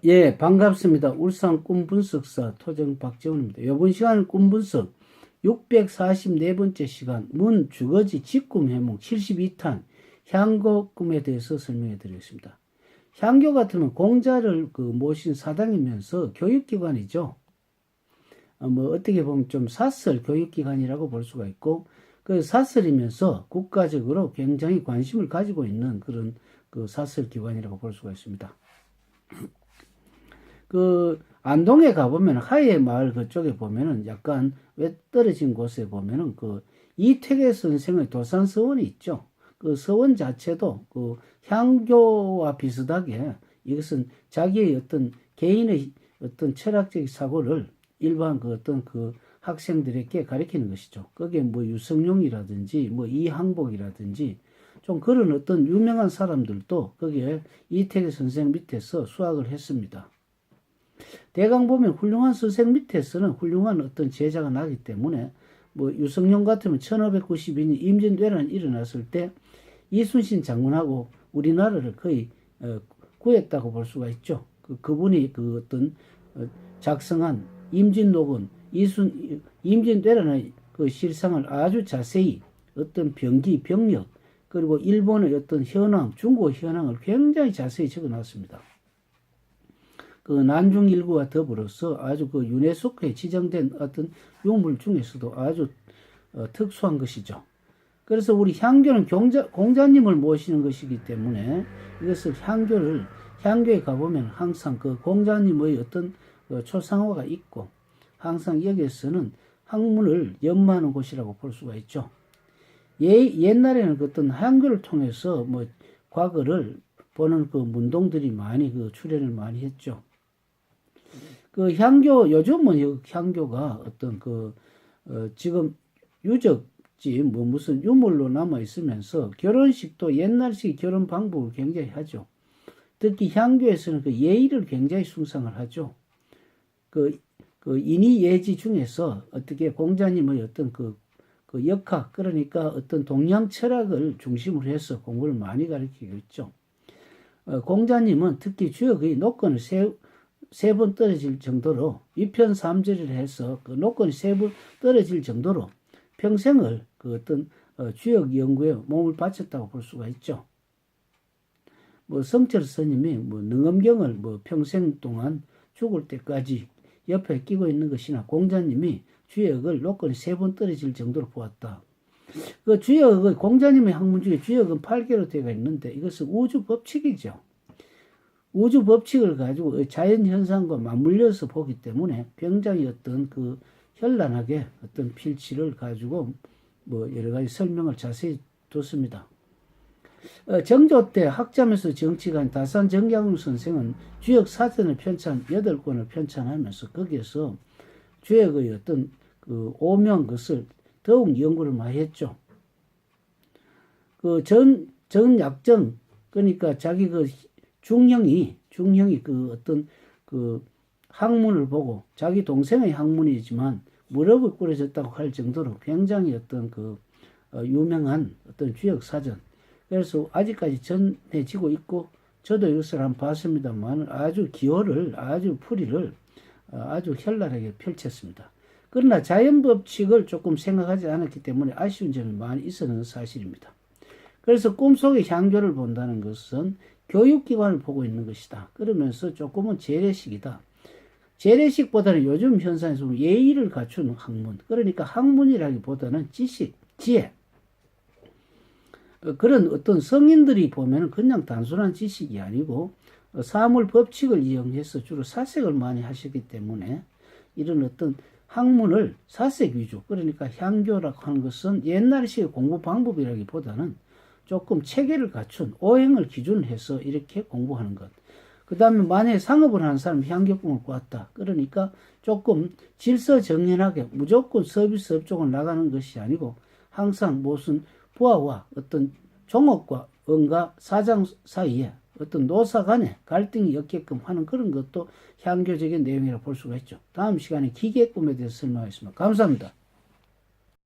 예, 반갑습니다. 울산 꿈분석사 토정 박재훈입니다. 이번 시간은 꿈분석 644번째 시간 문 주거지 직꿈 해몽 72탄 향교 꿈에 대해서 설명해 드리겠습니다. 향교 같으면 공자를 모신 사당이면서 교육기관이죠. 어떻게 보면 좀 사설 교육기관이라고 볼 수가 있고, 그 사설이면서 국가적으로 굉장히 관심을 가지고 있는 그런 사설기관이라고 볼 수가 있습니다. 안동에 가보면 하회 마을 그쪽에 보면은 약간 외 떨어진 곳에 보면은 이태계 선생의 도산 서원이 있죠. 그 서원 자체도 향교와 비슷하게 이것은 자기의 어떤 개인의 어떤 철학적 사고를 일반 학생들에게 가르치는 것이죠. 거기에 유성룡이라든지 이항복이라든지 좀 그런 어떤 유명한 사람들도 거기에 이태계 선생 밑에서 수학을 했습니다. 대강 보면 훌륭한 선생 밑에서는 훌륭한 어떤 제자가 나기 때문에 유성룡 같으면 1592년 임진왜란이 일어났을 때 이순신 장군하고 우리나라를 거의 구했다고 볼 수가 있죠. 그분이 작성한 임진록은 임진왜란의 실상을 아주 자세히 어떤 병기, 병력, 그리고 일본의 어떤 현황, 중국 현황을 굉장히 자세히 적어놨습니다. 난중일구와 더불어서 아주 유네스코에 지정된 어떤 유물 중에서도 아주 특수한 것이죠. 그래서 우리 향교는 공자님을 모시는 것이기 때문에 이것을 향교에 가보면 항상 공자님의 어떤 초상화가 있고 항상 여기에서는 학문을 연마하는 곳이라고 볼 수가 있죠. 옛날에는 어떤 향교를 통해서 과거를 보는 문동들이 많이 출연을 많이 했죠. 요즘은 향교가 어떤 지금 유적지 무슨 유물로 남아 있으면서 결혼식도 옛날식 결혼 방법을 굉장히 하죠. 특히 향교에서는 예의를 굉장히 숭상을 하죠. 인의 예지 중에서 어떻게 공자님의 어떤 역학, 그러니까 어떤 동양 철학을 중심으로 해서 공부를 많이 가르치고 있죠. 공자님은 특히 주역의 노건을 세 번 떨어질 정도로 위편삼절을 해서 노건이 3번 떨어질 정도로 평생을 주역 연구에 몸을 바쳤다고 볼 수가 있죠. 성철 스님이 능엄경을 평생 동안 죽을 때까지 옆에 끼고 있는 것이나 공자님이 주역을 노건이 3번 떨어질 정도로 보았다. 공자님의 학문 중에 주역은 8개로 되어 있는데 이것은 우주 법칙이죠. 우주 법칙을 가지고 자연 현상과 맞물려서 보기 때문에 굉장히 어떤 현란하게 어떤 필치를 가지고 여러 가지 설명을 자세히 뒀습니다. 정조 때 학자면서 정치가인 다산 정약용 선생은 주역 사전을 8권을 편찬하면서 거기에서 주역의 어떤 오묘한 것을 더욱 연구를 많이 했죠. 정약정, 그러니까 자기 중형이 어떤 학문을 보고 자기 동생의 학문이지만 무릎을 꿇어졌다고 할 정도로 굉장히 어떤 유명한 어떤 주역 사전. 그래서 아직까지 전해지고 있고 저도 이것을 한번 봤습니다만 아주 풀이를 아주 현란하게 펼쳤습니다. 그러나 자연법칙을 조금 생각하지 않았기 때문에 아쉬운 점이 많이 있었는 사실입니다. 그래서 꿈속의 향교를 본다는 것은 교육기관을 보고 있는 것이다. 그러면서 조금은 재래식이다. 재래식보다는 요즘 현상에서 예의를 갖추는 학문, 그러니까 학문이라기보다는 지식, 지혜, 그런 어떤 성인들이 보면 그냥 단순한 지식이 아니고 사물 법칙을 이용해서 주로 사색을 많이 하시기 때문에 이런 어떤 학문을 사색 위주, 그러니까 향교라고 하는 것은 옛날식의 공부 방법이라기보다는 조금 체계를 갖춘 오행을 기준으로 해서 이렇게 공부하는 것. 그 다음에 만약에 상업을 하는 사람이 향교꿈을 꾸었다. 그러니까 조금 질서정연하게 무조건 서비스 업종을 나가는 것이 아니고 항상 무슨 부하와 어떤 종업과 은가 사장 사이에 어떤 노사 간의 갈등이 엮게끔 하는 그런 것도 향교적인 내용이라고 볼 수가 있죠. 다음 시간에 기계꿈에 대해서 설명하겠습니다. 감사합니다.